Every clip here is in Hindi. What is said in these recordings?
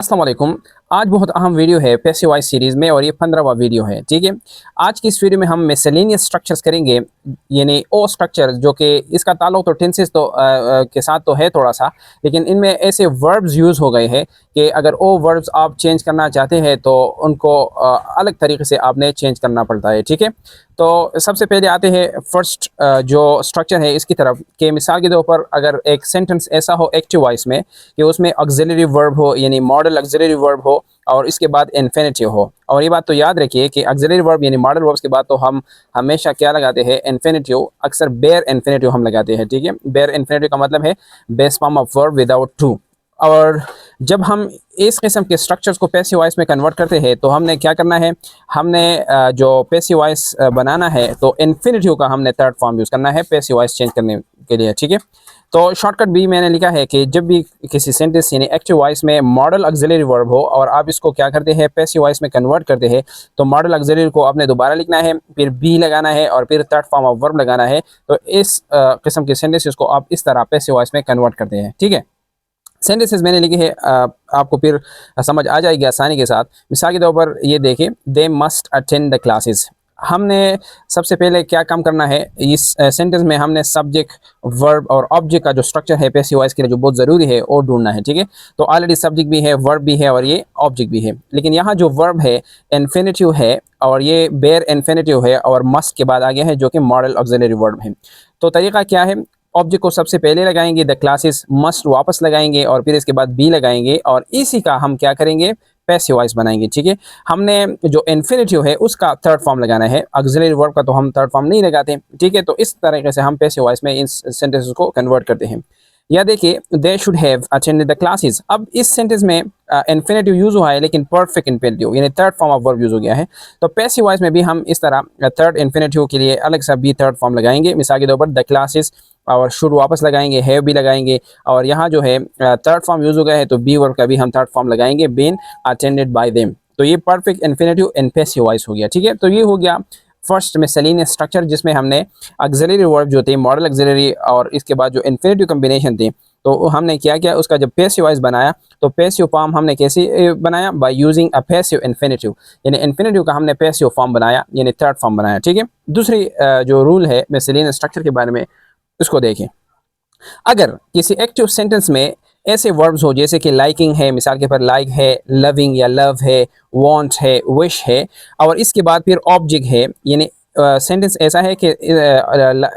अस्सलाम वालेकुम। आज बहुत अहम वीडियो है पैसिव वॉइस सीरीज़ में और ये 15वां वीडियो है, ठीक है। आज की इस वीडियो में हम मिसलेनियस स्ट्रक्चर्स करेंगे, यानी ओ स्ट्रक्चर जो कि इसका ताल्लुक तो टेंसेस तो के साथ तो है थोड़ा सा, लेकिन इनमें ऐसे वर्ब्स यूज़ हो गए हैं कि अगर ओ वर्ब्स आप चेंज करना चाहते हैं तो उनको अलग तरीके से आपने चेंज करना पड़ता है, ठीक है। तो सबसे पहले आते हैं फर्स्ट जो स्ट्रक्चर है इसकी तरफ, कि मिसाल के तौर पर अगर एक सेंटेंस ऐसा हो एक्टिव वॉइस में कि उसमें ऑक्सिलरी वर्ब हो, यानी मॉडल ऑक्सिलरी वर्ब हो और इसके बाद इन्फिनिटिव हो। और ये बात तो याद रखिए कि ऑक्सिलरी वर्ब यानी मॉडल वर्ब्स के बाद तो हम हमेशा क्या लगाते हैं, इन्फिनिटिव। अक्सर बेयर इन्फिनिटिव हम लगाते हैं, ठीक है। बेयर इन्फिनिटिव का मतलब है base form of verb without to. और जब हम इस किस्म के स्ट्रक्चर्स को पैसिव वॉइस में कन्वर्ट करते हैं तो हमने क्या करना है, हमने जो पैसिव वॉइस बनाना है तो इन्फिनिटिव का हमने थर्ड फॉर्म यूज़ करना है पैसिव वॉइस चेंज करने के लिए, ठीक है। तो शॉर्टकट भी मैंने लिखा है कि जब भी किसी सेंटेंस यानी एक्टिव वॉइस में मॉडल ऑक्सिलरी वर्ब हो और आप इसको क्या करते हैं पैसिव वॉइस में कन्वर्ट करते हैं, तो मॉडल ऑक्सिलरी को आपने दोबारा लिखना है, फिर बी लगाना है और फिर थर्ड फॉर्म ऑफ वर्ब लगाना है। तो इस किस्म के सेंटेंसेस को आप इस तरह पैसिव वॉइस में कन्वर्ट करते हैं, ठीक है। सेंटेंसेस मैंने लिखे हैं, आपको फिर समझ आ जाएगी आसानी के साथ। मिसाल के तौर पर ये देखिए, they must attend the classes. हमने सबसे पहले क्या काम करना है, इस सेंटेंस में हमने सब्जेक्ट वर्ब और ऑब्जेक्ट का जो स्ट्रक्चर है पैसिव वॉइस के लिए जो बहुत ज़रूरी है वो ढूंढना है, ठीक है। तो ऑलरेडी सब्जेक्ट भी है, वर्ब भी है और ये ऑब्जेक्ट भी है, लेकिन यहाँ जो वर्ब है इन्फिनिटिव है और ये बेयर इन्फिनिटिव है और मस्ट के बाद आ गया है जो कि मॉडल ऑक्सिलरी वर्ब है। तो तरीका क्या है, ऑब्जेक्ट को सबसे पहले लगाएंगे, द क्लासेस मस्ट वापस लगाएंगे और फिर इसके बाद बी लगाएंगे और इसी का हम क्या करेंगे, पैसिव वॉइस बनाएंगे, ठीक है। हमने जो इन्फिनिटिव है उसका थर्ड फॉर्म लगाना है, ऑक्सिलरी वर्ब का तो हम थर्ड फॉर्म नहीं लगाते, ठीक है। तो इस तरीके से हम पैसिव वॉइस में इन सेंटेंसेस को कन्वर्ट करते हैं। या देखिए, they should have attended the classes. अब इस सेंटेंस में इन्फिनिटिव यूज़ हुआ है लेकिन परफेक्ट इन्फिनिटिव यानी third form of verb use हो गया है। तो पैसिव वॉइस में भी हम इस तरह थर्ड इन्फिनिटिव के लिए अलग सा बी थर्ड फॉर्म लगाएंगे। मिसाल के तौर पर द क्लासेस और शुड वापस लगाएंगे, हैव भी लगाएंगे और यहाँ जो है थर्ड फॉर्म यूज़ हो गया है तो बी वर्ब का भी हम थर्ड फॉर्म लगाएंगे, बीन अटेंडेड बाय देम। तो ये perfect infinitive in passive voice हो गया, ठीक है। तो ये हो गया फर्स्ट मिसलेनियस स्ट्रक्चर जिसमें हमने ऑक्सिलरी वर्ब जो थे मॉडल ऑक्सिलरी और इसके बाद जो इन्फिनिटिव कम्बिनेशन थे, तो हमने क्या किया, उसका जब पैसिव वॉइस बनाया तो पैसिव फॉर्म हमने कैसे बनाया, by using a passive infinitive, यानी इन्फिनिटिव का हमने पैसिव फॉर्म बनाया यानी थर्ड फॉर्म बनाया, ठीक है। दूसरी जो रूल है मिसलेनियस स्ट्रक्चर के बारे में उसको देखें। अगर किसी एक्टिव सेंटेंस में ऐसे वर्ब्स हो जैसे कि लाइकिंग है, मिसाल के पर लाइक है, लविंग या लव है, वांट है, विश है और इसके बाद फिर ऑब्जेक्ट है, यानी सेंटेंस ऐसा है कि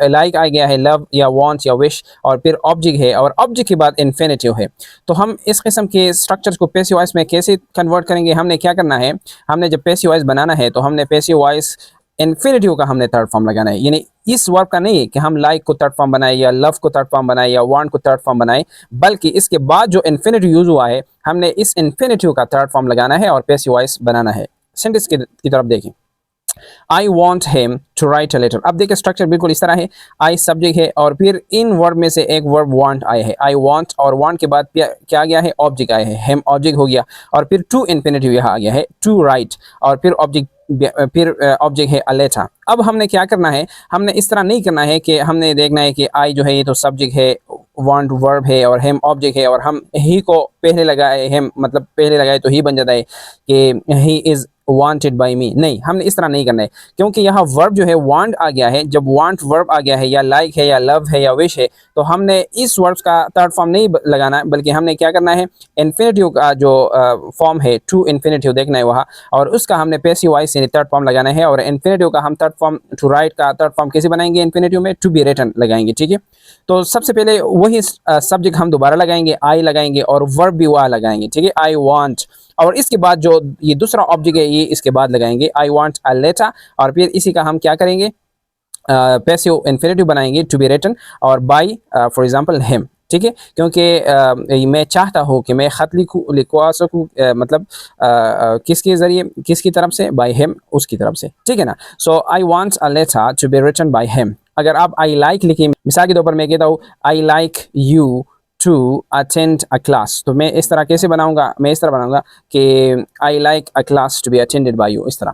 लाइक आ गया है, लव या वांट या विश और फिर ऑब्जेक्ट है और ऑब्जेक्ट के बाद इन्फिनिटिव है। तो हम इस किस्म के स्ट्रक्चर्स को पैसिव वॉइस में कैसे कन्वर्ट करेंगे, हमने क्या करना है, हमने जब पैसिव वॉइस बनाना है तो हमने पैसिव वॉइस इन्फिनिटिव का हमने थर्ड फॉर्म लगाना है, यानी इस वर्ब का नहीं कि हम लाइक को थर्ड फॉर्म बनाए या लव को थर्ड फॉर्म बनाए या वांट को थर्ड फॉर्म बनाए, बल्कि इसके बाद जो इन्फिनिटिव यूज हुआ है हमने इस इन्फिनिटिव का थर्ड फॉर्म लगाना है और पैसिव वॉइस बनाना है। सेंटेंस की तरफ देखें, I want him to write a letter. अब देखिए स्ट्रक्चर बिल्कुल इस तरह है, आई सब्जेक्ट है और फिर इन वर्ब में से एक वर्ब वांट आया है, आई वांट और वांट के बाद क्या गया है, ऑब्जेक्ट आया है, हिम ऑब्जेक्ट हो गया और फिर टू इन्फिनिटिव यहाँ आ गया है, टू राइट और फिर ऑब्जेक्ट है अ लेटर। अब हमने क्या करना है, हमने इस तरह नहीं करना है कि हमने देखना है कि आई जो है ये तो सब्जेक्ट है, वांट वर्ब है और हिम ऑब्जेक्ट है और हम ही को पहले लगाए, हिम मतलब पहले लगाए तो ही बन जाता है कि ही इज़ वांटेड बाय मी। नहीं, हमने इस तरह नहीं करना है क्योंकि यहाँ वर्ब जो है वांट आ गया है। जब वांट वर्ब आ गया है या लाइक है या लव है या विश है तो हमने इस वर्ब्स का थर्ड फॉर्म नहीं लगाना है, बल्कि हमने क्या करना है, इन्फिनिटिव का जो फॉर्म है टू इन्फिनिटिव देखना है वहाँ और उसका हमने पैसिव वॉइस यानी थर्ड फॉर्म लगाना है और इन्फिनिटिव का हम थर्ड फॉर्म टू राइट का थर्ड फॉर्म कैसे बनाएंगे, इन्फिनिटिव में टू बी रिटन लगाएंगे, ठीक है। तो सबसे पहले वही सब्जेक्ट हम दोबारा लगाएंगे, आई लगाएंगे और वर्ब भी वह लगाएंगे, ठीक है, आई वांट और इसके बाद जो ये दूसरा ऑब्जेक्ट है ये इसके बाद लगाएंगे, आई वांट अ लेटर और फिर इसी का हम क्या करेंगे, पैसिव इन्फिनिटिव बनाएंगे टू बी रिटन और बाय फॉर एग्जांपल हिम, ठीक है। क्योंकि मैं चाहता हूँ कि मैं ख़त लिखवा सकूँ, मतलब किसके ज़रिए, किसकी तरफ से, बाय हिम, उसकी तरफ से, ठीक है ना। So I want a letter to be written by him. अगर आप आई लाइक लिखिए, मिसाल के तौर पर मैं कहता हूँ I like you to attend a class, तो मैं इस तरह कैसे बनाऊंगा, मैं इस तरह बनाऊंगा कि I like a class to be attended by you, इस तरह,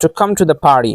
to come to the party.